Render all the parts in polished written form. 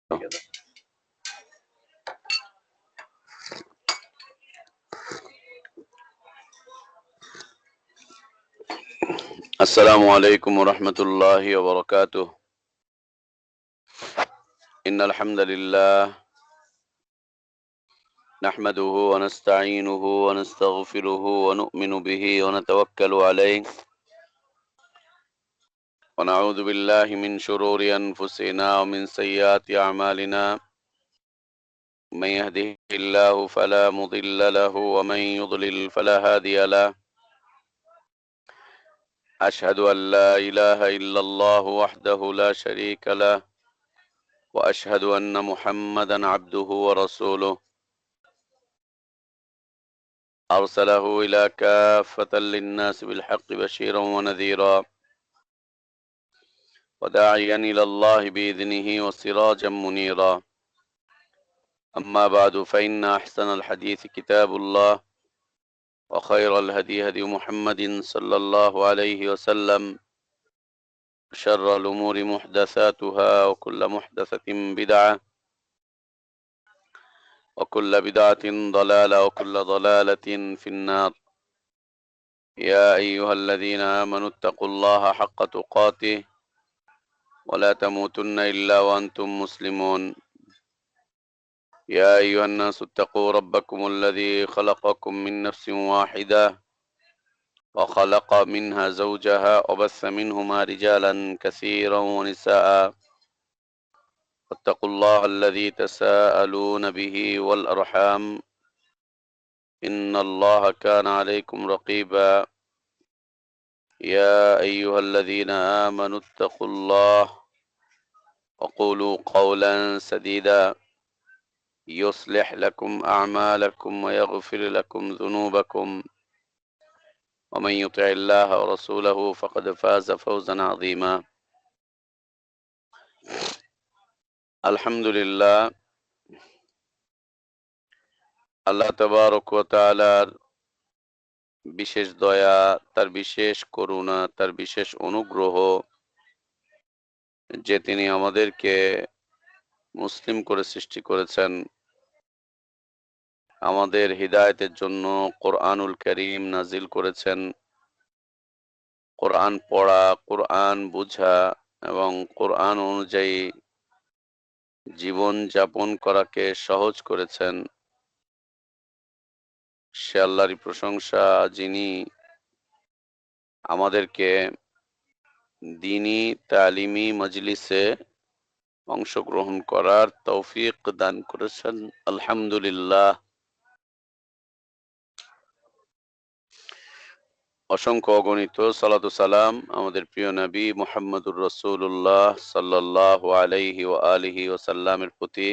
السلام عليكم ورحمة الله وبركاته. إن الحمد لله نحمده ونستعينه ونستغفره ونؤمن به ونتوكل عليه ونعوذ بالله من شرور أنفسنا ومن سيئات أعمالنا. من يهده الله فلا مضل له ومن يضلل فلا هادي له. أشهد أن لا إله إلا الله وحده لا شريك له وأشهد أن محمدا عبده ورسوله أرسله إلى كافة للناس بالحق بشيرا ونذيرا وداعيا إلى الله بإذنه وسراجا منيرا. أما بعد فإن أحسن الحديث كتاب الله وخير الهدي هدي محمد صلى الله عليه وسلم. شر الأمور محدثاتها وكل محدثة بدعة وكل بدعة ضلالة وكل ضلالة في النار. يا أيها الذين آمنوا اتقوا الله حق تقاته ولا تموتن إلا وأنتم مسلمون. يا أيها الناس اتقوا ربكم الذي خلقكم من نفس واحدة وخلق منها زوجها وبث منهما رجالا كثيرا ونساء. واتقوا الله الذي تساءلون به والأرحام إن الله كان عليكم رقيبا. يا أيها الذين آمنوا اتقوا الله وقولوا قولا سديدا يصلح لكم أعمالكم ويغفر لكم ذنوبكم ومن يطع الله ورسوله فقد فاز فوزا عظيما. الحمد لله আল্লাহ তাবারক ওয়া তাআলার বিশেষ দয়া, তার বিশেষ করুণা, তার বিশেষ অনুগ্রহ যে তিনি আমাদেরকে মুসলিম করে সৃষ্টি করেছেন, আমাদের হিদায়াতের জন্য কোরআনুল কারীম নাজিল করেছেন। কোরআন পড়া, কোরআন বোঝা এবং কোরআন অনুযায়ী জীবন যাপন করাকে সহজ করেছেন। সে আল্লাহরই প্রশংসা, যিনি আমাদেরকে দ্বীনী তালিমি মজলিসে অংশগ্রহণ করার তৌফিক দান করেছেন। আলহামদুলিল্লাহ। অসংখ্য অগণিত সালাত ও সালাম আমাদের প্রিয় নবী মুহাম্মদুর রাসূলুল্লাহ সাল্লাল্লাহু আলাইহি ওয়া আলিহি ওয়াসাল্লামের প্রতি।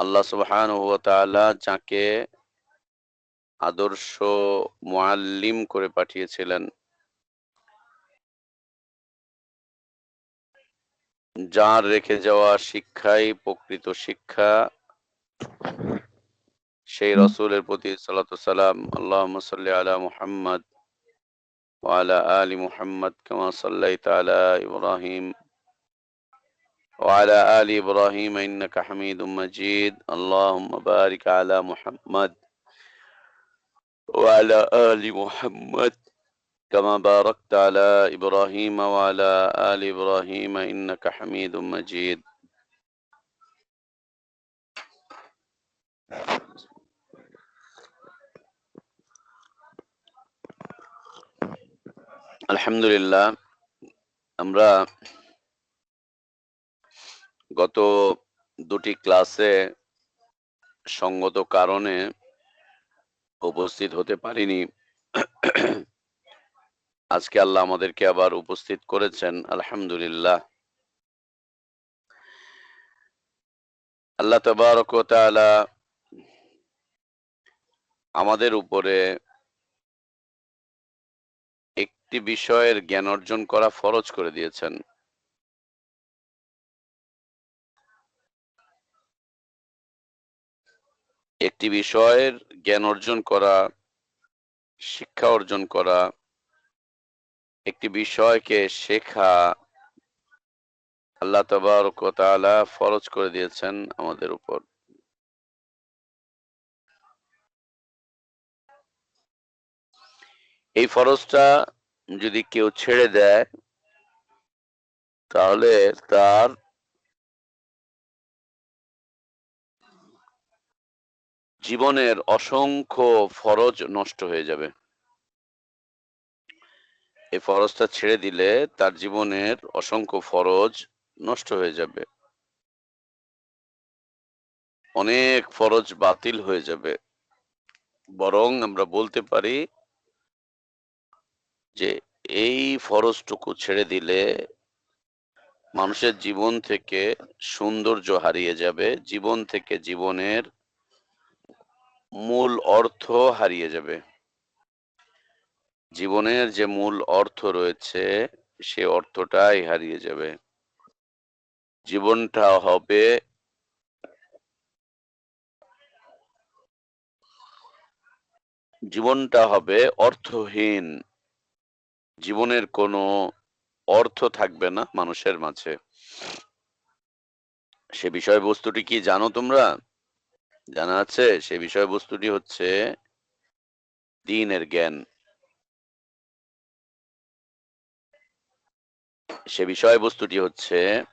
আল্লাহ সুবহানাহু ওয়া তাআলা যাকে আদর্শ মুআল্লিম করে পাঠিয়েছিলেন, যার রেখে যাওয়া শিক্ষাই প্রকৃত শিক্ষা, সেই রাসূলের প্রতি সালাত ও সালাম। আল্লাহুম্মা সাল্লি আলা মুহাম্মদ ওয়া আলা আলি মুহাম্মদ কামা সাল্লাইতা আলা ইব্রাহিম ওয়া আলা আলি ইব্রাহিম ইন্নাকা হামিদুম মাজিদ। আল্লাহুম্মা বারিক আলা মুহাম্মদ ওয়া আলা আলি মুহাম্মদ كما باركت على إبراهيم وعلى آل إبراهيم إنك حميد مجيد. আলহামদুলিল্লাহ, আমরা গত দুটি ক্লাসে সঙ্গত কারণে উপস্থিত হতে পারিনি। আজকে আল্লাহ আমাদেরকে আবার উপস্থিত করেছেন, আলহামদুলিল্লাহ। আল্লাহ তাবারক ওয়া তাআলা আমাদের উপরে একটি বিষয়ের জ্ঞান অর্জন করা ফরজ করে দিয়েছেন। একটি বিষয়ের জ্ঞান অর্জন করা, শিক্ষা অর্জন করা, একটি বিষয়কে শেখা, আল্লাহ তাবারক ওয়া তাআলা ফরজ করে দিয়েছেন আমাদের উপর। এই ফরজটা যদি কেউ ছেড়ে দেয় তাহলে তার জীবনের অসংখ্য ফরজ নষ্ট হয়ে যাবে। এই ফরজটা ছেড়ে দিলে তার জীবনের অসংখ্য ফরজ নষ্ট হয়ে যাবে। অনেক ফরজ বাতিল হয়ে যাবে। বরং আমরা বলতে পারি যে এই ফরজটুকু ছেড়ে দিলে মানুষের জীবন থেকে সৌন্দর্য হারিয়ে যাবে, জীবন থেকে জীবনের মূল অর্থ হারিয়ে যাবে। জীবনের যে মূল অর্থ রয়েছে সে অর্থটাই হারিয়ে যাবে। জীবনটা হবে জীবনটা হবে অর্থহীন। জীবনের কোনো অর্থ থাকবে না মানুষের মাঝে। সে বিষয়বস্তুটি কি জানো তোমরা? জানা আছে? সে বিষয়বস্তুটি হচ্ছে দ্বীনের জ্ঞান। সে বিষয়বস্তুটি হচ্ছে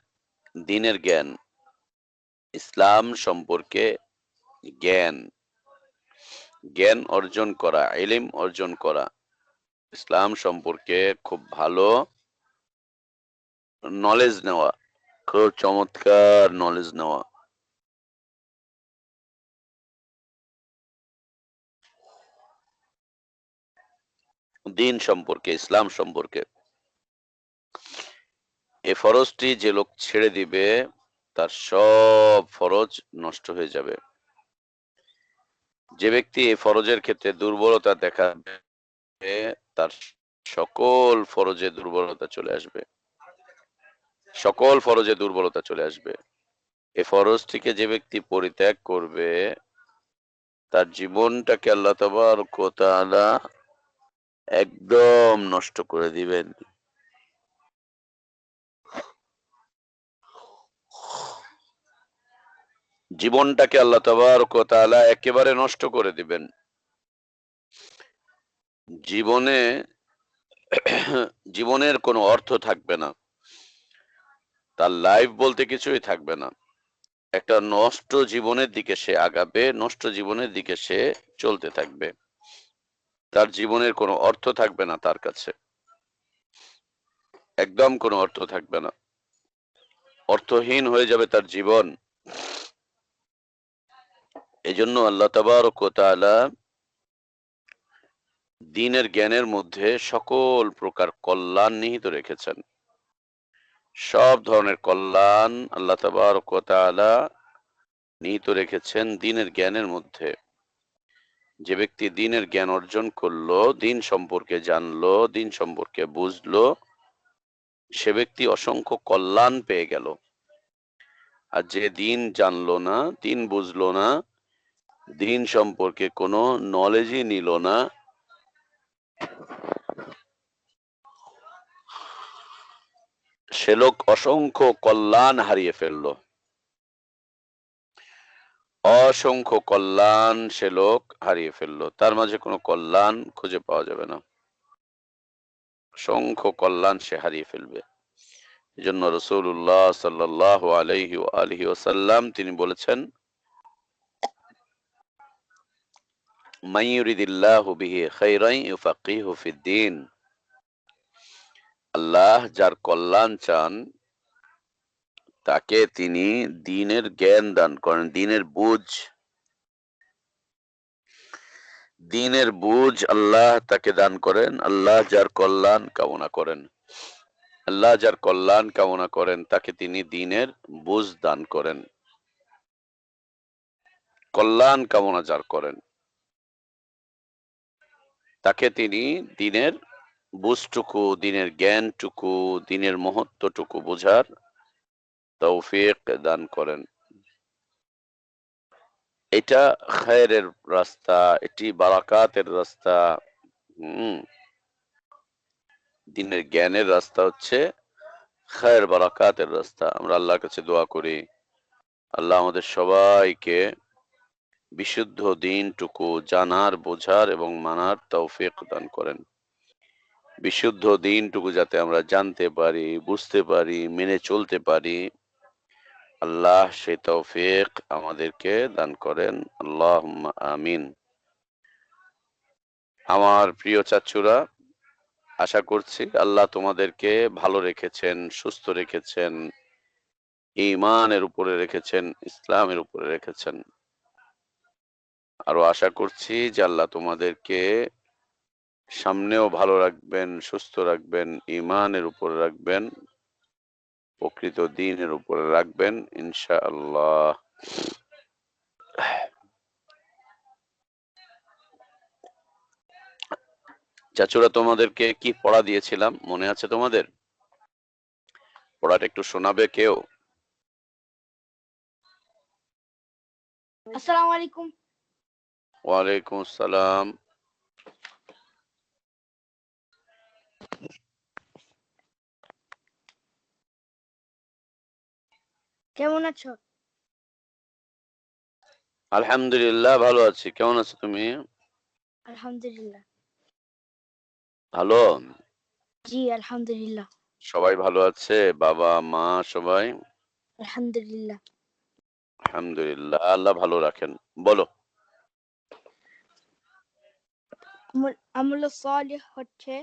দ্বীনের জ্ঞান। ইসলাম সম্পর্কে জ্ঞান। জ্ঞান অর্জন করা, ইলম অর্জন করা। ইসলাম সম্পর্কে খুব ভালো নলেজ নেওয়া, খুব চমৎকার নলেজ নেওয়া। দ্বীন সম্পর্কে, ইসলাম সম্পর্কে। এ ফরজটি যে লোক ছেড়ে দিবে তার সব ফরজ নষ্ট হয়ে যাবে। যে ব্যক্তি এই ফরজের ক্ষেত্রে দুর্বলতা দেখাবে তার সকল ফরজে দুর্বলতা চলে আসবে। সকল ফরজে দুর্বলতা চলে আসবে। এ ফরজটিকে যে ব্যক্তি পরিত্যাগ করবে তার জীবনটাকে আল্লাহ তাবারক ওয়া তাআলা একদম নষ্ট করে দিবেন। জীবনটাকে আল্লাহ তাবারক ওয়া তাআলা একেবারে নষ্ট করে দিবেন। জীবনে জীবনের কোনো অর্থ থাকবে না। তার লাইফ বলতে কিছুই থাকবে না। একটা নষ্ট জীবনের দিকে সে আগাবে, নষ্ট জীবনের দিকে সে চলতে থাকবে। তার জীবনের কোনো অর্থ থাকবে না তার কাছে। একদম কোনো অর্থ থাকবে না। অর্থহীন হয়ে যাবে তার জীবন। এজন্য আল্লাহ তাবারক ওয়া তাআলা দ্বীনের জ্ঞানের মধ্যে সকল প্রকার কল্যাণ নিহিত রেখেছেন। সব ধরনের কল্যাণ আল্লাহ তাবারক ওয়া তাআলা নিহিত রেখেছেন দ্বীনের জ্ঞানের মধ্যে। যে ব্যক্তি দ্বীনের জ্ঞান অর্জন করলো, দ্বীন সম্পর্কে জানলো, দ্বীন সম্পর্কে বুঝলো, সে ব্যক্তি অসংখ্য কল্যাণ পেয়ে গেল। আর যে দ্বীন জানলো না, দ্বীন বুঝলো না, দ্বীন সম্পর্কে কোনো নলেজই নিল না, সে লোক অসংখ্য কল্যাণ হারিয়ে ফেললো। অসংখ্য কল্যাণ সে লোক হারিয়ে ফেললো। তার মাঝে কোনো কল্যাণ খুঁজে পাওয়া যাবে না। অসংখ্য কল্যাণ সে হারিয়ে ফেলবে। এজন্য রাসূলুল্লাহ সাল্লাল্লাহু আলাইহি ওয়া আলিহি ওয়াসাল্লাম তিনি বলেছেন, মান ইউরিদিল্লাহু বিহি খাইরান ইউফাক্কিহু ফিদ-দীন। আল্লাহ যার কল্যাণ চান তাকে তিনি দ্বীনের জ্ঞান দান করেন, দ্বীনের বুঝ আল্লাহ তাকে দান করেন। আল্লাহ যার কল্যাণ কামনা করেন, আল্লাহ যার কল্যাণ কামনা করেন তাকে তিনি দ্বীনের বুঝ দান করেন। কল্যাণ কামনা যার করেন তাকে তিনি দ্বীনের বুঝটুকু, দ্বীনের জ্ঞানটুকু, দ্বীনের মহত্বটুকু বোঝার তৌফিক দান করেন। এটা খায়রের রাস্তা, এটি বারাকাতের রাস্তা। দ্বীনের জ্ঞানের রাস্তা হচ্ছে খায়ের বারাকাতের রাস্তা। আমরা আল্লাহর কাছে দোয়া করি আল্লাহ আমাদের সবাইকে বিশুদ্ধ দিনটুকু জানার, বোঝার এবং মানার তৌফিক দান করেন। বিশুদ্ধ দিনটুকু যাতে আমরা জানতে পারি, বুঝতে পারি, মেনে চলতে পারি, আল্লাহ সেই তৌফিক আমাদেরকে দান করেন। আল্লাহুম্মা আমিন। আমার প্রিয় চাচ্চুরা, আশা করছি আল্লাহ তোমাদেরকে ভালো রেখেছেন, সুস্থ রেখেছেন, ঈমানের উপরে রেখেছেন, ইসলামের উপরে রেখেছেন। আরো আশা করছি যে আল্লাহ তোমাদেরকে সামনেও ভালো রাখবেন, সুস্থ রাখবেন, ঈমানের উপরে রাখবেন, প্রকৃত দ্বীনের উপরে রাখবেন ইনশাআল্লাহ। চাচুরা, তোমাদেরকে কি পড়া দিয়েছিলাম মনে আছে তোমাদের? পড়াটা একটু শোনাবে কেউ? আসসালামু আলাইকুম। ওয়ালাইকুম আসসালাম। কেমন আছো? আলহামদুলিল্লাহ ভালো আছি। কেমন আছো তুমি? আলহামদুলিল্লাহ। ভালো? জি আলহামদুলিল্লাহ। সবাই ভালো আছে? বাবা, মা সবাই? আলহামদুলিল্লাহ। আলহামদুলিল্লাহ। আল্লাহ ভালো রাখেন। বলো। আমল সালিহ হচ্ছে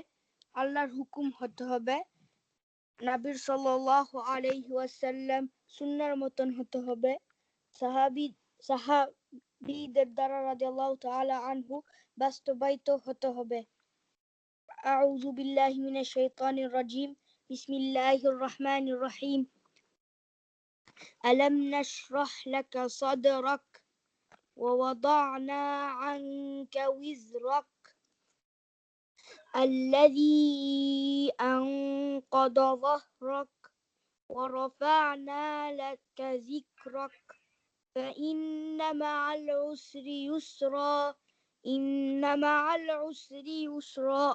আল্লাহর হুকুম হতে হবে, নবী সাল্লাল্লাহু আলাইহি ওয়াসাল্লাম সুন্নাহর মতন হতে হবে, সাহাবীদের দ্বারা রাদিয়াল্লাহু তাআলা আনহু বাস্তবায়িত হতে হবে। আউযু বিল্লাহি মিনাশ শাইতানির রাজীম। বিসমিল্লাহির রহমানির রহিম। আলাম নাশরাহ লাকা সাদরাক ووضعنا عنك وزرك الذي أنقض ظهرك ورفعنا لك ذكرك فإن مع العسر يسرا إن مع العسر يسرا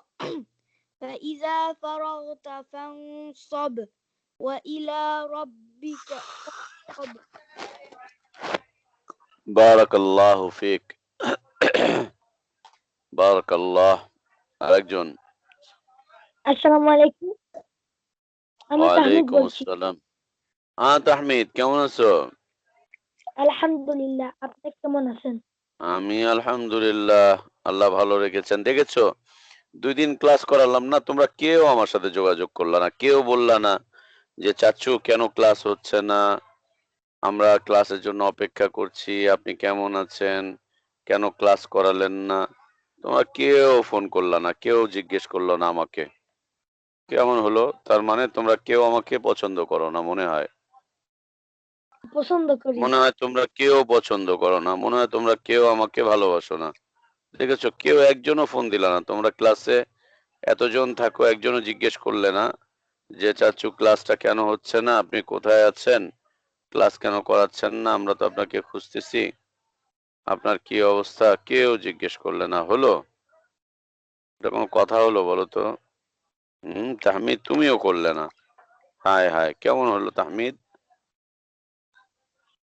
فإذا فرغت فانصب وإلى ربك فارغب বারাকাল্লাহু ফিক। বারাকাল্লাহ। আরেকজন। আসসালামু আলাইকুম। আমি তাহমিদ ওয়ালাইকুম বলছি। আসসালাম। তাহমিদ, কেমন আছো? আলহামদুলিল্লাহ। আপনি কেমন আছেন? আমি আলহামদুলিল্লাহ। আল্লাহ ভালো রেখেছেন। দেখেছো, 2 দিন ক্লাস করালাম না, তোমরা কেউ আমার সাথে যোগাযোগ করলা না, কেউ বললা না যে চাচ্চু কেন ক্লাস হচ্ছে না, আমরা ক্লাসের জন্য অপেক্ষা করছি, আপনি কেমন আছেন, কেন ক্লাস করালেন না। তোমরা কেউ ফোন করলা না, কেউ জিজ্ঞেস করলো না আমাকে। কেমন হলো? তার মানে তোমরা কেউ আমাকে পছন্দ করো না মনে হয়। পছন্দ করি। মনে হয় তোমরা কেউ পছন্দ করো না, মনে হয় তোমরা কেউ আমাকে ভালোবাসো না। দেখেছো, কেউ একজনও ফোন দিলা না। তোমরা ক্লাসে এতজন থাকো, একজনও জিজ্ঞেস করলে না যে চাচু ক্লাসটা কেন হচ্ছে না, আপনি কোথায় আছেন, ক্লাস কেন করাচ্ছেন না, আমরা তো আপনাকে খুঁজতেছি, আপনার কি অবস্থা, কেউ জিজ্ঞেস করলে না। হলো? এটা কোনো কথা হলো বলো তো? তাহমিদ, তুমিও করলে না। হায় হায়, কেমন হলো তাহমিদ?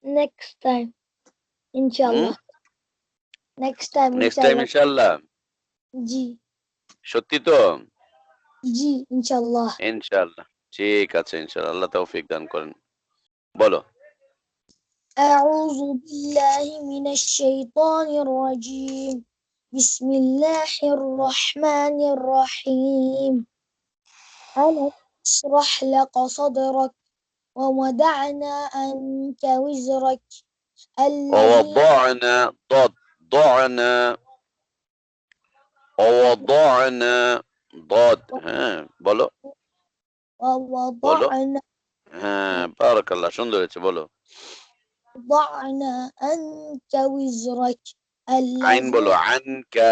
নেক্সট টাইম হুম, ইনশাআল্লাহ। নেক্সট টাইম নেক্সট টাইম ইনশাআল্লাহ। ইনশাআল্লাহ। জি সত্যি তো? জি ইনশাআল্লাহ। ইনশাআল্লাহ। ঠিক আছে, ইনশাআল্লাহ। আল্লাহ তৌফিক দান করেন। বলো। أعوذ بالله من الشيطان الرجيم. بسم الله الرحمن الرحيم. ألم نشرح لك صدرك ووضعنا عنك وزرك الذي ووضعنا ضد ضعنا ووضعنا ضاد হ্যাঁ বলো বলো। ووضعنا হ্যাঁ, বারাকাল্লাহ, সুন্দর হয়েছে, বলো। وضعنا عنك وزرك আইন الذي বলো, আনকা,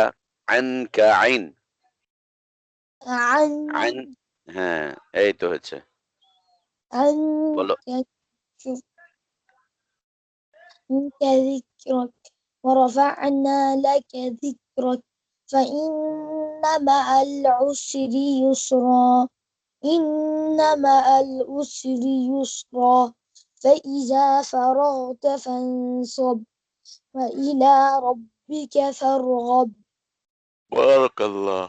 আনকা আইন, আইন। عنك হ্যাঁ, এই তো হয়েছে, বলো। عنك ذكرك ورفعنا لك ذكرك فإن مع العسر يسرا إن مع العسر يسرا فإذا فرغت فانصب وإلى ربك فارغب بارك الله.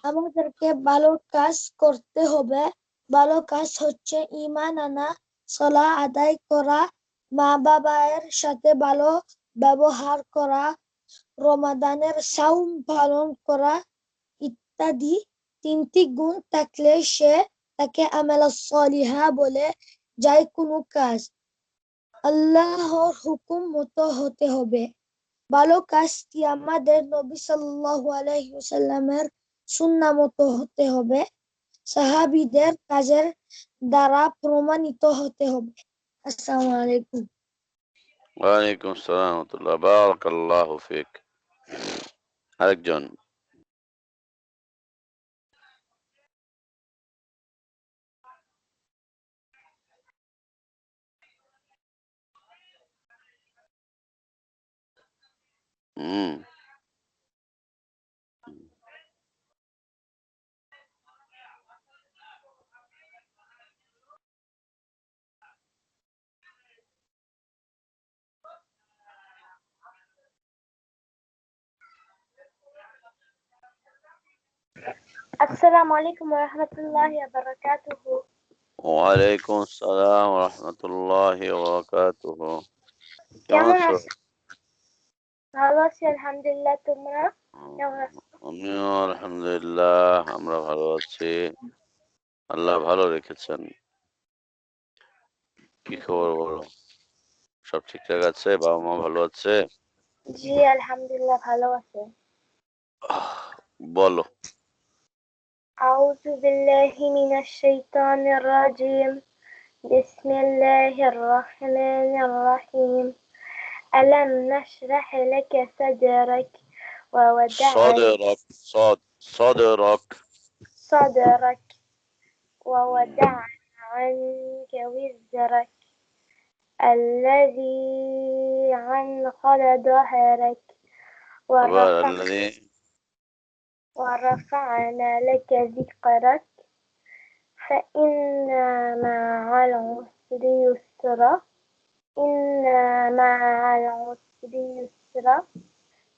আমাদেরকে ভালো কাজ করতে হবে। ভালো কাজ হচ্ছে ঈমান আনা, সালাহ আদায় করা, মা বাবার সাথে ভালো ব্যবহার করা, রমাদানের সাওম পালন করা ইত্যাদি। তিনটি গুণ থাকলে সে তাকে আমাল সলিহা বলে। যাই কোনো কাজ আল্লাহর হুকুম মতো হতে হবে। ভালো কাজটি আমাদের নবী সাল্লাল্লাহু আলাইহি ওয়াসাল্লামের সুন্নাহ মতো হতে হবে। সাহাবীদের কাজের দ্বারা প্রমাণিত হতে হবে। আসসালামু আলাইকুম। ওয়ালাইকুম আসসালাম ওয়া রাহমাতুল্লাহ। বারাকাল্লাহু ফিক। আরেকজন। হুম। আসসালামু আলাইকুম ওয়া রাহমাতুল্লাহি ওয়া বারাকাতুহু। ওয়ালাইকুম আসসালাম ওয়া রাহমাতুল্লাহি ওয়া বারাকাতুহু। কেমন কেমন আছো? আছো? ভালো আছি আলহামদুলিল্লাহ। তোমরা কেমন আছো? আমিও আলহামদুলিল্লাহ, আমরা ভালো আছি। আল্লাহ ভালো রেখেছেন। কি খবর বলো? সব ঠিকঠাক আছে? বাবা মা ভালো আছে? জি আলহামদুলিল্লাহ ভালো আছে। বলো। أعوذ بالله من الشيطان الرجيم. بسم الله الرحمن الرحيم. ألم نشرح لك صدرك ووضعنا صدرك صدرك ووضعنا عنك وزرك الذي عنقض ظهرك الذي ورفعنا لك ذكرك فإن مع العسر يسرا إن مع العسر يسرا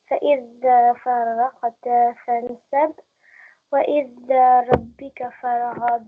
فإذا فرغت فانصب وإذا ربك فارغب.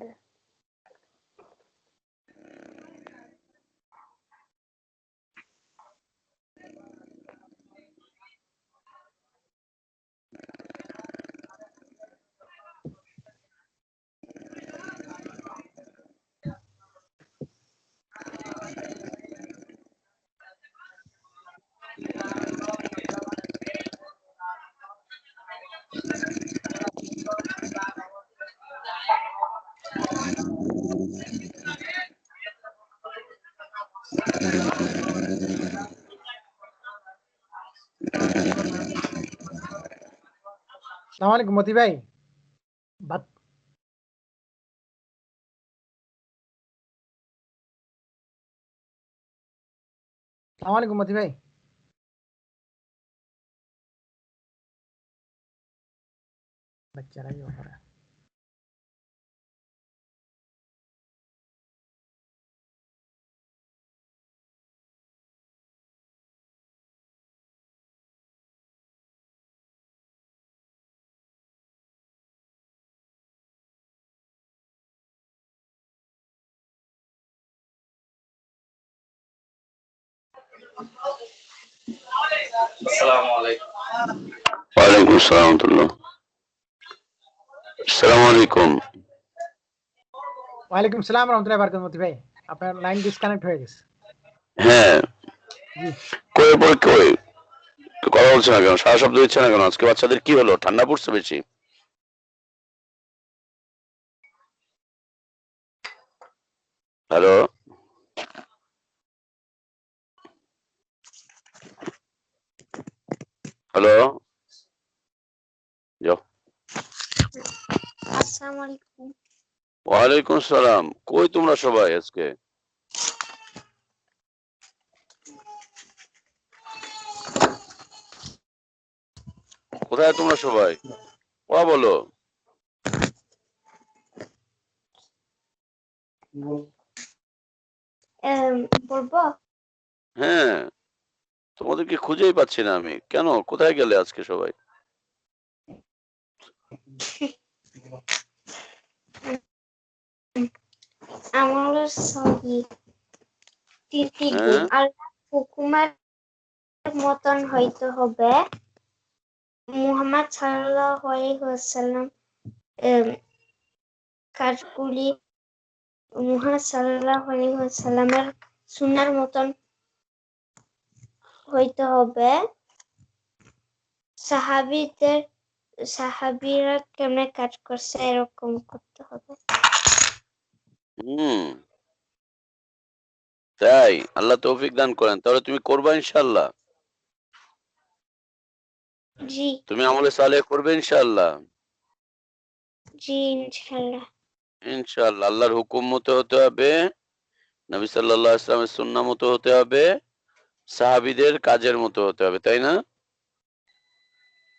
আসসালামু আলাইকুম মতি ভাই। বাত আসসালামু আলাইকুম মতি ভাই। বাচ্চারাই ওপরে। ওয়ালাইকুম আসসালাম ওয়া রাহমাতুল্লাহ। আসসালামু আলাইকুম। ওয়ালাইকুম সালাম রহমতুল্লাহ বারাকাতুহু। মতি ভাই আপনার লাইন ডিসকানেক্ট হয়ে গেছে। হ্যাঁ, জি কই পরে কই কথা বলছে না কেন? সারা শব্দ দিচ্ছে না কেন? আজকে বাচ্চাদের কি হলো? ঠান্ডা পড়ছে বেশি? হ্যালো, হ্যালো, যাও। আসসালামু আলাইকুম। ওয়ালাইকুম আসসালাম। কই তোমরা সবাই আজকে? কোথায় তোমরা সবাই? বলো। বলবো? হ্যাঁ, তোমাদেরকে খুঁজেই পাচ্ছি না আমি। কেন? কোথায় গেলে আজকে সবাই? আমার সহি তিনটি গুণ। হ্যাঁ? আল্লাহ হুকুমের মতন হইতে হবে। মুহাম্মদ সাল্লাল্লাহু আলাইহি ওয়াসাল্লাম কাজগুলি মুহাম্মদ সাল্লাল্লাহু আলাইহি ওয়াসাল্লামের সুন্নাহর মতন হইতে হবে। সাহাবীরা কেমনে কাজ করছে এরকম করতে হবে। হুম, তাই? আল্লাহ তৌফিক দান করেন। তাহলে তুমি করবা ইনশাআল্লাহ? জি তুমি আমলে সালেহ করবে ইনশাআল্লাহ? জি ইনশাআল্লাহ। ইনশাআল্লাহ। আল্লাহর হুকুম মতো হতে হবে, নবী সাল্লাল্লাহু আলাইহি ওয়াসাল্লামের সুন্নাহ মতো হতে হবে, সাহাবীদের কাজের মতো হতে হবে, তাই না?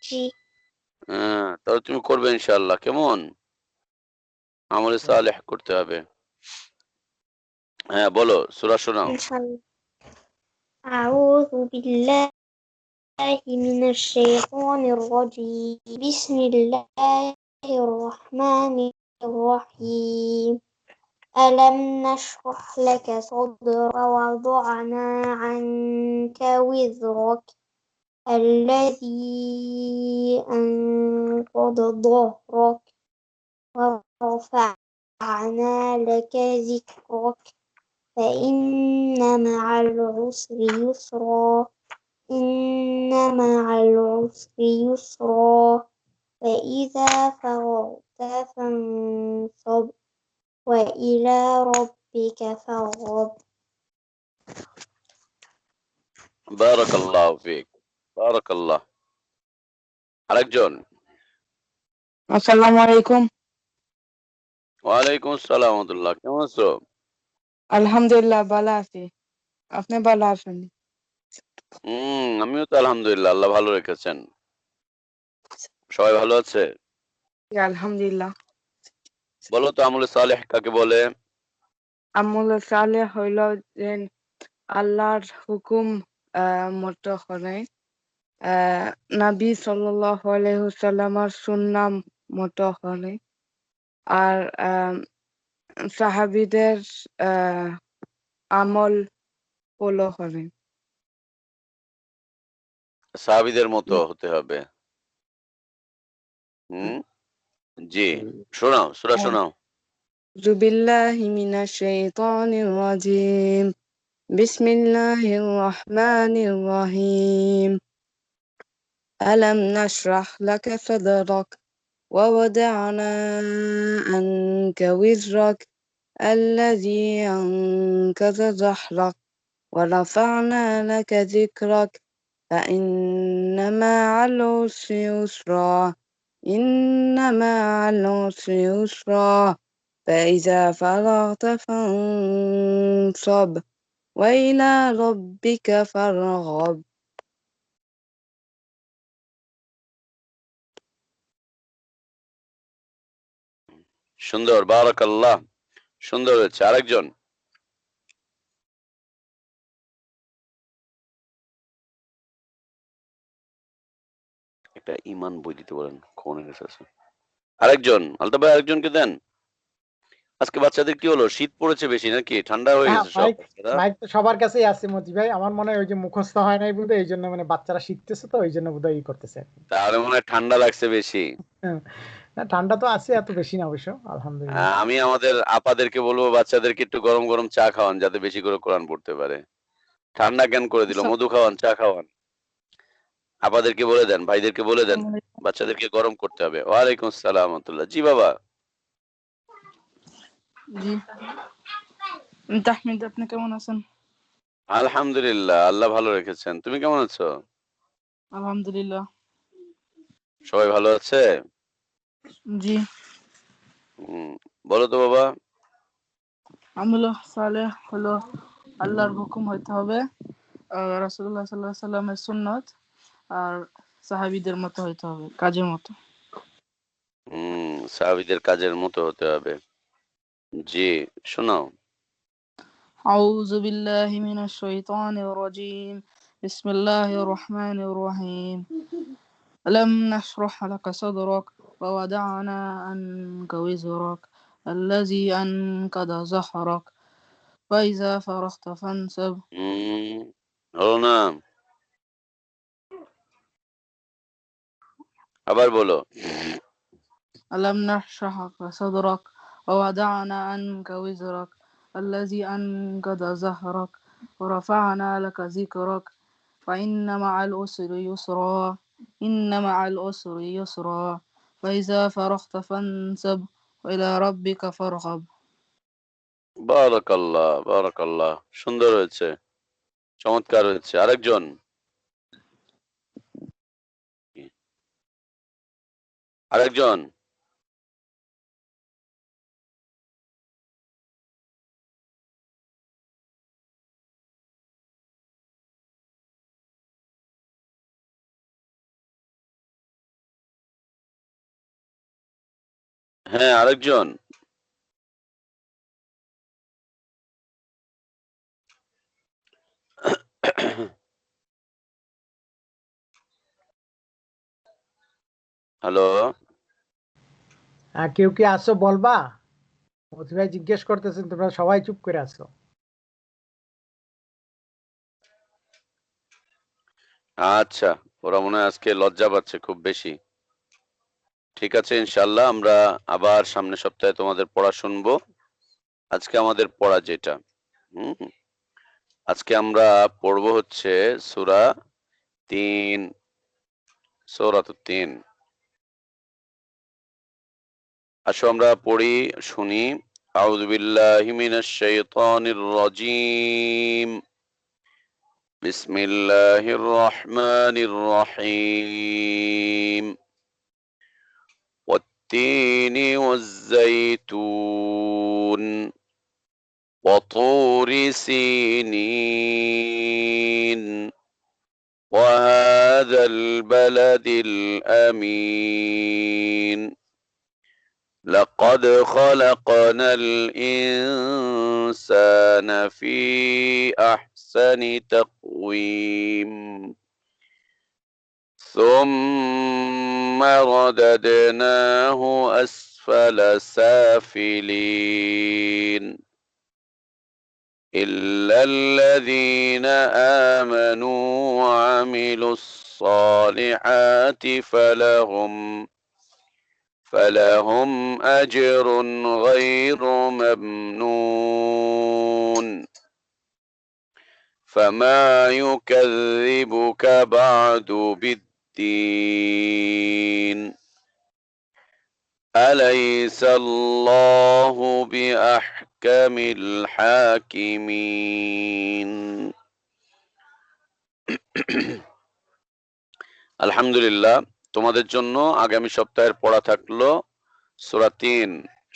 জি হ্যাঁ, তাহলে তুমি করবে ইনশাআল্লাহ। কেমন? আমলে সালেহ করতে হবে। হ্যাঁ, বলো, সূরা শোনাও। ইনশাআল্লাহ। আউযু বিল্লাহি মিনাশ শাইতানির রাজীম। বিসমিল্লাহির রহমানির রহিম। ألم نشرح لك صدرك ووضعنا عنك وزرك الذي أنقض ظهرك ورفعنا لك ذكرك فإن مع العسر يسرا إن مع العسر يسرا فإذا فرغت فانصب وإلى ربك فارغب বারাকাল্লাহু ফিক। বারাকাল্লাহ। আরেকজন। আসসালামু আলাইকুম। ওয়ালাইকুম আসসালাম ওয়া রাহমাতুল্লাহ। কেমন আছো? আলহামদুলিল্লাহ ভালো আছি। আপনি ভালো আছেন? আমিও তো আলহামদুলিল্লাহ। আল্লাহ ভালো রেখেছেন। সবাই ভালো আছে? জি, আলহামদুলিল্লাহ। বলো তো আমলে সালেহ কাকে বলে? আমল সালেহ হইল যে আল্লাহর হুকুম মতো করে নবী সাল্লাল্লাহু আলাইহি ওয়াসাল্লামের সুন্নাহ মতো করে আর সাহাবীদের আমল ফলো করে। সাহাবীদের মতো হতে হবে। হুম? জি। শোনাও, সূরা শোনাও। আউযু বিল্লাহি মিনাশ শাইতানির রাজীম। বিসমিল্লাহির রহমানির রহিম। ألم نشرح لك صدرك ووضعنا عنك وزرك الذي أنقض ظهرك ورفعنا لك ذكرك فإن مع العسر يسرا إن مع العسر يسرا فإذا فرغت فانصب وإلى ربك فارغب সুন্দর, বারাকাল্লাহ। সুন্দর হয়েছে। আরেকজন। একটা ঈমান বই দিতে বলেন। খবরের কাছে আছে। আরেকজন। আলতাফ ভাই আরেকজনকে দেন। আজকে বাচ্চাদের কি হলো? শীত পড়েছে বেশি নাকি? ঠান্ডা হয়ে হ্যাঁ, গেছে সব মাইক বাচ্চারা? মাইক তো সবার কাছেই আছে মতি ভাই। আমার মনে হয় ওই যে মুখস্থ হয় নাই বলতে এই জন্য মানে বাচ্চারা শিখতেছে, তো এই জন্য বোধহয় ই করতেছে। তাহলে মনে হয় ঠান্ডা লাগছে বেশি। হ্যাঁ, না ঠান্ডা তো আছে, এত বেশি না অবশ্য, আলহামদুলিল্লাহ। আমি আমাদের আপাদেরকে বলবো বাচ্চাদেরকে একটু গরম গরম চা খাওয়ান যাতে বেশি করে কোরআন পড়তে পারে। ঠান্ডা কেন করে দিল? আসসালামু মধু খাওয়ান, চা খাওয়ান। আপাদেরকে বলে দেন, ভাইদেরকে বলে দেন। আলাইকুম। বাচ্চাদেরকে গরম করতে হবে। ওয়ালাইকুম আসসালাম ওয়া রাহমাতুল্লাহ। জি বাবা। জি তাহমিদ, আপনি কেমন আছেন? আলহামদুলিল্লাহ, আল্লাহ ভালো রেখেছেন। তুমি কেমন আছো? আলহামদুলিল্লাহ। সবাই ভালো আছে? জি, হুম, বলো তো বাবা। আমল সালেহ হলো আল্লাহর হুকুম হইতে হবে, রাসূলুল্লাহ সাল্লাল্লাহু আলাইহি সাল্লামের সুন্নাত আর সাহাবীদের মতো হইতে হবে, কাজের মতো। সাহাবীদের কাজের মতো হতে হবে। জি, শোনাও। أعوذ بالله من الشيطان الرجيم بسم الله الرحمن الرحيم ألم نشرح لك صدرك ووضعنا عنك وزرك الذي أنقض ظهرك فإذا فرغت فانصب হলো না, আবার বলো। ألم نشرح لك صدرك ووضعنا عنك وزرك الذي أنقض ظهرك ورفعنا لك ذكرك فإن مع العسر يسرا إن مع العسر يسرا فإذا فرغت فانصب وإلى ربك فارغب বারাকাল্লাহ, বারাকাল্লাহ, সুন্দর হয়েছে, চমৎকার হয়েছে। আরেকজন। আরেকজন। হ্যাঁ, আরেকজন। হ্যালো। কেউ কি আসো বলবা? মতি ভাই জিজ্ঞেস করতেছেন, তোমরা সবাই চুপ করে আছো। আচ্ছা, ওরা মনে হয় আজকে লজ্জা পাচ্ছে খুব বেশি। ঠিক আছে, ইনশাআল্লাহ আমরা আবার সামনের সপ্তাহে তোমাদের পড়া শুনবো। আজকে আমাদের পড়া যেটা, আজকে আমরা পড়বো হচ্ছে সূরা ৩, সূরাতুত ৩। আসো আমরা পড়ি, শুনি। আউযু বিল্লাহি মিনাশ শাইতানির রাজীম। বিসমিল্লাহির রহমানির রহিম। والتين والزيتون وطور سينين وهذا البلد الأمين لقد خلقنا الإنسان في أحسن تقويم ثم رددناه أسفل سافلين إلا الذين آمنوا وعملوا الصالحات فلهم أجر غير ممنون فما يكذبك بعد بالدين أليس الله بأحكم الحاكمين আলহামদুলিল্লাহ, তোমাদের জন্য আগামী সপ্তাহের পড়া থাকলো সূরা ৩।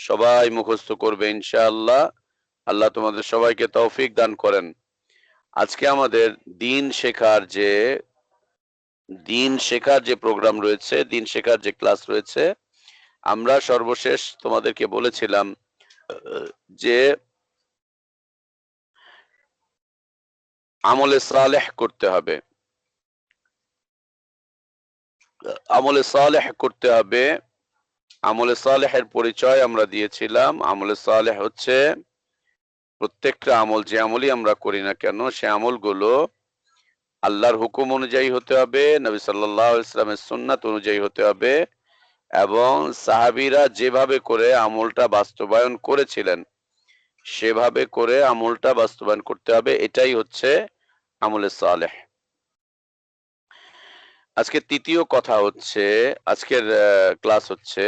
সবাই মুখস্থ করবে ইনশাআল্লাহ। আল্লাহ তোমাদের সবাইকে তৌফিক দান করেন। আজকে আমাদের দিন শেখার যে প্রোগ্রাম রয়েছে, দিন শেখার যে ক্লাস রয়েছে, আমরা সর্বশেষ তোমাদেরকে বলেছিলাম যে আমলে সালেহ করতে হবে। আমলে সালেহ করতে হবে। আমলে সালেহের পরিচয় আমরা দিয়েছিলাম। আমলে সালেহ হচ্ছে প্রত্যেকটা আমল, যে আমলই আমরা করি না কেন, সে আমলগুলো আল্লাহর হুকুম অনুযায়ী হতে হবে, নবী সাল্লাল্লাহু আলাইহি ওয়াসাল্লামের সুন্নাত অনুযায়ী হতে হবে, এবং সাহাবীরা যেভাবে করে আমলটা বাস্তবায়ন করেছিলেন সেভাবে করে আমলটা বাস্তবায়ন করতে হবে। এটাই হচ্ছে আমলে সালেহ। আজকে তৃতীয় কথা হচ্ছে, আজকের ক্লাস হচ্ছে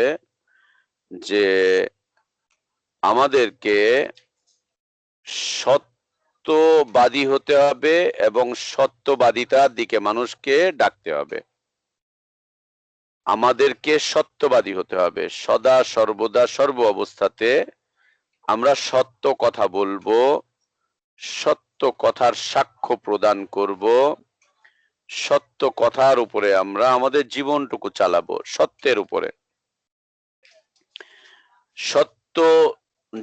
যে আমাদেরকে সত্যবাদী হতে হবে এবং সত্যবাদিতার দিকে মানুষকে ডাকতে হবে। আমাদেরকে সত্যবাদী হতে হবে। সদা সর্বদা সর্ব অবস্থাতে আমরা সত্য কথা বলবো, সত্য কথার সাক্ষ্য প্রদান করব, সত্য কথার উপরে আমরা আমাদের জীবনটুকু চালাবো, সত্যের উপরে। সত্য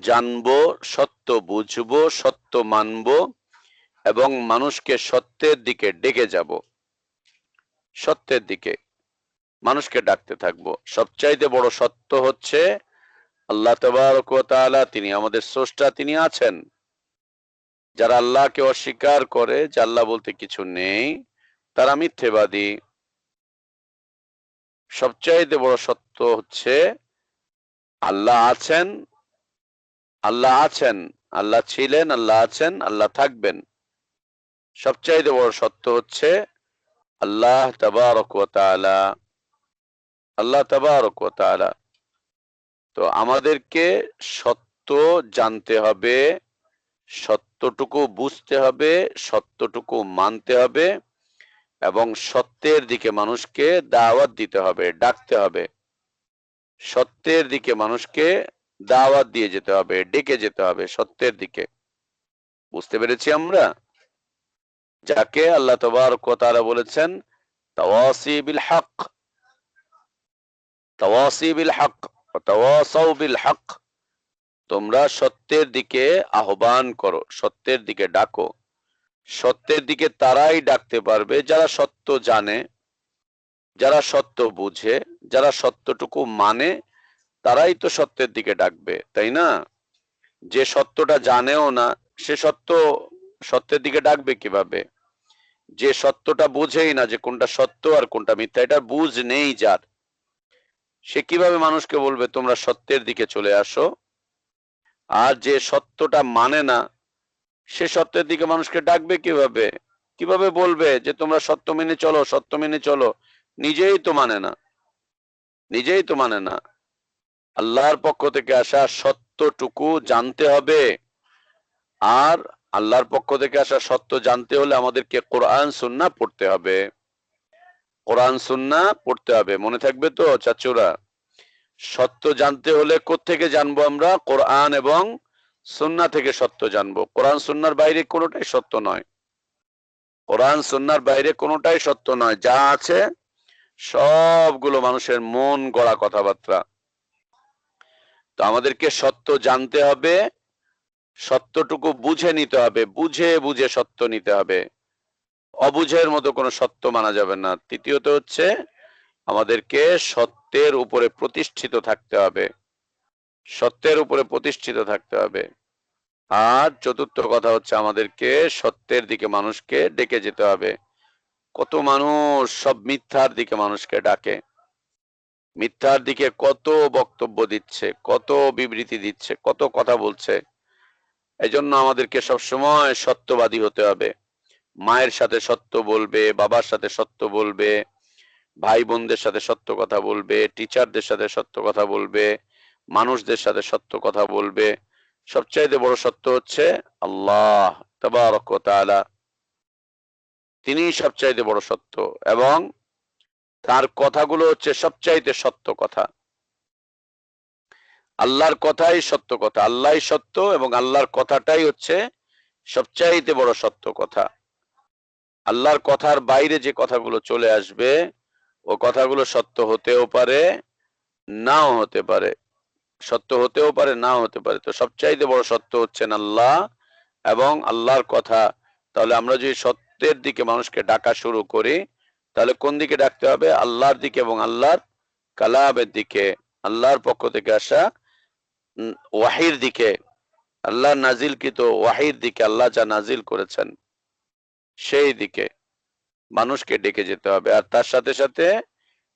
জানবো, সত্য বুঝবো, সত্য মানবো এবং মানুষকে সত্যের দিকে ডেকে যাব। সত্যের দিকে মানুষকে ডাকতে থাকবো। সবচাইতে বড় সত্য হচ্ছে আল্লাহ তাবারক ওয়া তাআলা, তিনি আমাদের স্রষ্টা, তিনি আছেন। যারা আল্লাহকে অস্বীকার করে যে আল্লাহ বলতে কিছু নেই, তারা মিথ্যেবাদী। সবচাইতে বড় সত্য হচ্ছে আল্লাহ আছেন, আল্লাহ আছেন, আল্লাহ ছিলেন, আল্লাহ আছেন, আল্লাহ থাকবেন। সবচাইতে বড় সত্য হচ্ছে আল্লাহ তাবারক ওয়া তাআলা, আল্লাহ তাবারক ওয়া তাআলা। তো আমাদেরকে সত্য জানতে হবে, সত্যটুকু বুঝতে হবে, সত্যটুকু মানতে হবে এবং সত্যের দিকে মানুষকে দাওয়াত দিতে হবে, ডাকতে হবে। সত্যের দিকে মানুষকে দাওয়াত দিয়ে যেতে হবে, ডেকে যেতে হবে সত্যের দিকে। বুঝতে পেরেছি আমরা? যাকে আল্লাহ তাবারক ওয়া তাআলা বলেছেন তাওয়াসি বিল হক, তাওয়াসি বিল হক, তাওয়াসাউ বিল হক। তোমরা সত্যের দিকে আহ্বান করো, সত্যের দিকে ডাকো। সত্যের দিকে তারাই ডাকতে পারবে যারা সত্য জানে, যারা সত্য বুঝে, যারা সত্যটুকু মানে, তারাই তো সত্যের দিকে ডাকবে, তাই না? যে সত্যটা জানেও না সে সত্যের দিকে ডাকবে কিভাবে? যে সত্যটা বুঝেই না যে কোনটা সত্য আর কোনটা মিথ্যা, এটা বুঝ নেই যার, সে কিভাবে মানুষকে বলবে তোমরা সত্যের দিকে চলে আসো? আর যে সত্যটা মানে না সে সত্যের দিকে মানুষকে ডাকবে কিভাবে? কিভাবে বলবে যে তোমরা সত্য মেনে চলো, সত্য মেনে চলো? নিজেই তো মানে না, নিজেই তো মানে না। আল্লাহর পক্ষ থেকে আসা সত্যটুকু জানতে হবে। আর আল্লাহর পক্ষ থেকে আসা সত্য জানতে হলে আমাদেরকে কোরআন সুন্নাহ পড়তে হবে। কোরআন সুন্নাহ পড়তে হবে, মনে থাকবে তো চাচুরা? সত্য জানতে হলে কোত্থেকে জানবো আমরা? কোরআন এবং সুন্নাহ থেকে সত্য জানবো। কোরআন সুন্নাহর বাইরে কোনোটাই সত্য নয়। কোরআন সুন্নাহর বাইরে কোনোটাই সত্য নয়। যা আছে সবগুলো মানুষের মন গড়া কথাবার্তা। তো আমাদেরকে সত্য জানতে হবে, সত্যটুকু বুঝে নিতে হবে, বুঝে বুঝে সত্য নিতে হবে। অবুঝের মতো কোনো সত্য মানা যাবে না। তৃতীয়ত হচ্ছে আমাদেরকে সত্যের উপরে প্রতিষ্ঠিত থাকতে হবে, সত্যের উপরে প্রতিষ্ঠিত থাকতে হবে। আর চতুর্থ কথা হচ্ছে আমাদেরকে সত্যের দিকে মানুষকে ডেকে যেতে হবে। কত মানুষ সব মিথ্যার দিকে মানুষকে ডাকে, মিথ্যার দিকে কত বক্তব্য দিচ্ছে, কত বিবৃতি দিচ্ছে, কত কথা বলছে। এজন্য আমাদেরকে সবসময় সত্যবাদী হতে হবে। মায়ের সাথে সত্য বলবে, বাবার সাথে সত্য বলবে, ভাই বোনদের সাথে সত্য কথা বলবে, টিচারদের সাথে সত্য কথা বলবে, মানুষদের সাথে সত্য কথা বলবে। সবচাইতে বড় সত্য হচ্ছে আল্লাহ তাবারক ওয়া তাআলা, তিনি সবচাইতে বড় সত্য এবং তার কথাগুলো হচ্ছে সবচাইতে সত্য কথা। আল্লাহর কথাই সত্য কথা, আল্লাহই সত্য এবং আল্লাহর কথাটাই হচ্ছে সবচাইতে বড় সত্য কথা। আল্লাহর কথার বাইরে যে কথাগুলো চলে আসবে ও কথাগুলো সত্য হতেও পারে, নাও হতে পারে, সত্য হতেও পারে, নাও হতে পারে। তো সবচাইতে বড় সত্য হচ্ছেন আল্লাহ এবং আল্লাহর কথা। তাহলে আমরা যদি সত্যের দিকে মানুষকে ডাকা শুরু করি, তাহলে কোন দিকে ডাকতে হবে? আল্লাহর দিকে এবং আল্লাহর কালামের দিকে, আল্লাহর পক্ষ থেকে আসা ওয়াহির দিকে, আল্লাহ নাজিলকৃত ওয়াহির দিকে, আল্লাহ যা নাজিল করেছেন সেই দিকে মানুষকে ডেকে যেতে হবে। আর তার সাথে সাথে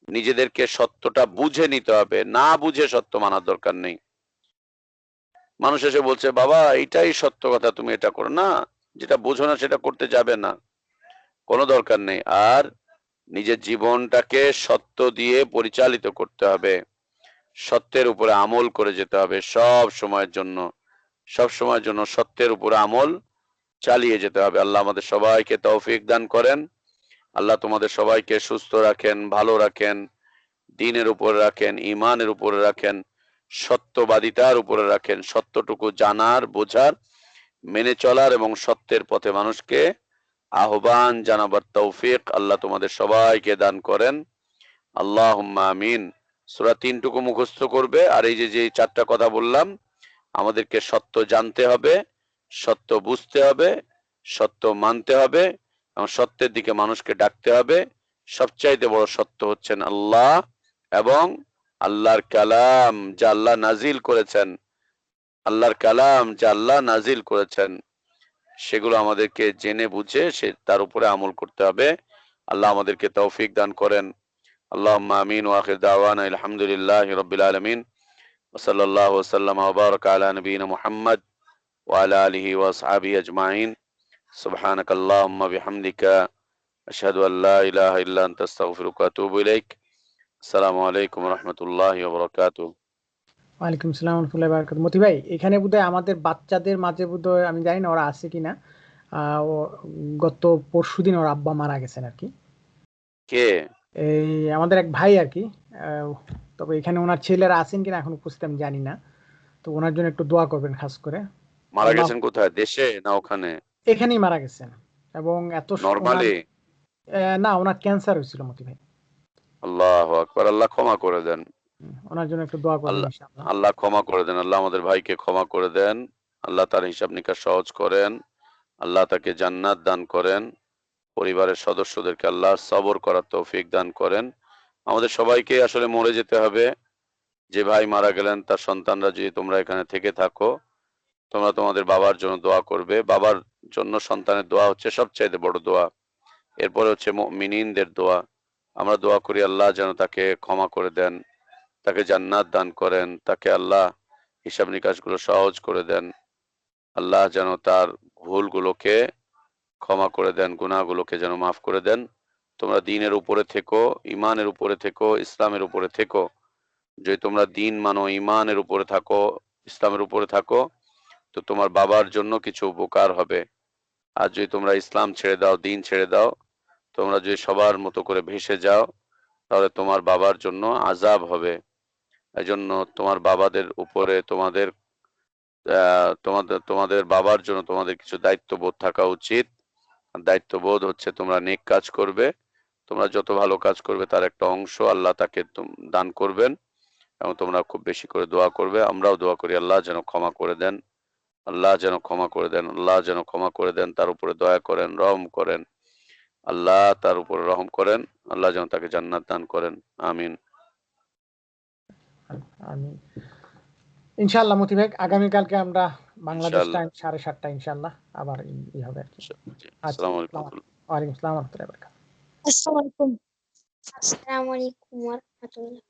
নিজেদেরকে সত্যটা বুঝে নিতে হবে, না বুঝে সত্য মানার দরকার নেই। মানুষ এসে বলছে বাবা এইটাই সত্য কথা, তুমি এটা করো না, যেটা বোঝো না সেটা করতে যাবে না, কোনো দরকার নেই। আর নিজের জীবনটাকে সত্য দিয়ে পরিচালিত করতে হবে, সত্যের উপরে আমল করে যেতে হবে সব সময়ের জন্য, সব সময়ের জন্য সত্যের উপরে আমল চালিয়ে যেতে হবে। আল্লাহ আমাদের সবাইকে তৌফিক দান করেন। আল্লাহ তোমাদের সবাইকে সুস্থ রাখেন, ভালো রাখেন, দ্বীনের উপরে রাখেন, ঈমানের উপরে রাখেন, সত্যবাদিতার উপরে রাখেন, সত্যটুকু জানার, বোঝার, মেনে চলার এবং সত্যের পথে মানুষকে আহ্বান জানাবার তৌফিক আল্লাহ তোমাদের সবাইকে দান করেন। আল্লাহুম্মা আমিন। সূরা 3 টুকু মুখস্থ করবে আর এই যে চারটা কথা বললাম আমাদেরকে সত্য জানতে হবে, সত্য বুঝতে হবে, সত্য মানতে হবে এবং সত্যের দিকে মানুষকে ডাকতে হবে। সবচাইতে বড় সত্য হচ্ছেন আল্লাহ এবং আল্লাহর কালাম যা আল্লাহ নাজিল করেছেন, আল্লাহর কালাম যা আল্লাহ নাজিল করেছেন সেগুলো আমাদেরকে জেনে বুঝে তার উপরে আমল করতে হবে। আল্লাহ আমাদেরকে তৌফিক দান করেন। আল্লাহুম্মা আমিন ওয়া আখির দাওয়ানা আলহামদুলিল্লাহি রাব্বিল আলামিন ওয়া সাল্লাল্লাহু ওয়া সাল্লামা ওয়া বারাকা আলা নবিয়িনা মুহাম্মদ ওয়া আলা আলিহি ওয়া আসহাবিহি আজমাইন। সুবহানাকাল্লাহুম্মা বিহামদিকা আশহাদু আল লা ইলাহা ইল্লা আনতা আস্তাগফিরুকা ওয়া আতুবু ইলাইক। আসসালামু আলাইকুম ওয়া রাহমাতুল্লাহি ওয়া বারাকাতুহু। ওয়ালাইকুম আসসালাম ওয়া রাহমাতুল্লাহি ওয়া বারাকাতুহু। মতি ভাই, এখানে বোধহয় আমাদের বাচ্চাদের মাঝে বোধহয়, আমি জানি না ওরা আছে কিনা, গত পরশুদিন ওর আব্বা মারা গেছেন আর কি। কে? এই আমাদের এক ভাই আর কি। আহ, তবে এখানে ওনার ছেলেরা আছেন কিনা এখন উপস্থিত আমি জানি না। তো ওনার জন্য একটু দোয়া করবেন খাস করে। মারা আল্লাহ গেছেন কোথায়? দেশে না ওখানে? এখানেই মারা গেছেন এবং ওনার নরমালি? না, ওনার ক্যান্সার হয়েছিল মতি ভাই। আল্লাহু আকবার। আল্লাহ ক্ষমা করে দেন। ওনার জন্য একটু দোয়া করবেন আল্লাহ ইনশাআল্লাহ। আল্লাহ ক্ষমা করে দেন। আল্লাহ আমাদের ভাইকে ক্ষমা করে দেন। আল্লাহ তার হিসাব নিকাশ সহজ করেন। আল্লাহ তাকে জান্নাত দান করেন। পরিবারের সদস্যদেরকে আল্লাহ সবর করার তৌফিক দান করেন। আমাদের সবাইকে আসলে মরে যেতে হবে। যে ভাই মারা গেলেন তার সন্তানরা যদি তোমরা এখানে থেকে থাকো, তোমরা তোমাদের বাবার জন্য দোয়া করবে। বাবার জন্য সন্তানের দোয়া হচ্ছে সবচাইতে বড় দোয়া। এরপরে হচ্ছে মুমিনিনদের দোয়া। আমরা দোয়া করি আল্লাহ যেন তাকে ক্ষমা করে দেন, তাকে জান্নাত দান করেন, তাকে আল্লাহ হিসাব নিকাশগুলো সহজ করে দেন। আল্লাহ যেন তার ভুলগুলোকে ক্ষমা করে দেন, গুনাহগুলোকে যেন মাফ করে দেন। তোমরা দ্বীনের উপরে থেকো, ঈমানের উপরে থেকো, ইসলামের উপরে থেকো। যদি তোমরা দ্বীন মানো, ঈমানের উপরে থাকো, ইসলামের উপরে থাকো, তো তোমার বাবার জন্য কিছু উপকার হবে। আর যদি তোমরা ইসলাম ছেড়ে দাও, দ্বীন ছেড়ে দাও, তোমরা যদি সবার মতো করে ভেসে যাও, তাহলে তোমার বাবার জন্য আযাব হবে। এজন্য তোমার বাবাদের উপরে তোমাদের বাবার জন্য তোমাদের কিছু দায়িত্ববোধ থাকা উচিত। দায়িত্ববোধ হচ্ছে তোমরা নেক কাজ করবে। তোমরা যত ভালো কাজ করবে তার একটা অংশ আল্লাহ তাকে দান করবেন এবং তোমরা খুব বেশি করে দোয়া করবে। আমরাও দোয়া করি আল্লাহ যেন ক্ষমা করে দেন, আল্লাহ যেন ক্ষমা করে দেন, আল্লাহ যেন ক্ষমা করে দেন, তার উপরে দয়া করেন, রহম করেন। আল্লাহ তার উপরে রহম করেন, আল্লাহ যেন তাকে জান্নাত দান করেন। আমিন। আমি ইনশাআল্লাহ মতি ভাই, আগামীকালকে আমরা বাংলাদেশ ইনশাআল্লাহ। টাইম 7:30 ইনশাআল্লাহ আবার হবে আর কি। আচ্ছা, আসসালামু আলাইকুম। ওয়ালাইকুম আসসালাম ওয়া রাহমাতুল্লাহি ওয়া বারাকাতুহু। আসসালামু আলাইকুম। আসসালামু আলাইকুম ওয়া রাহমাতুল্লাহ।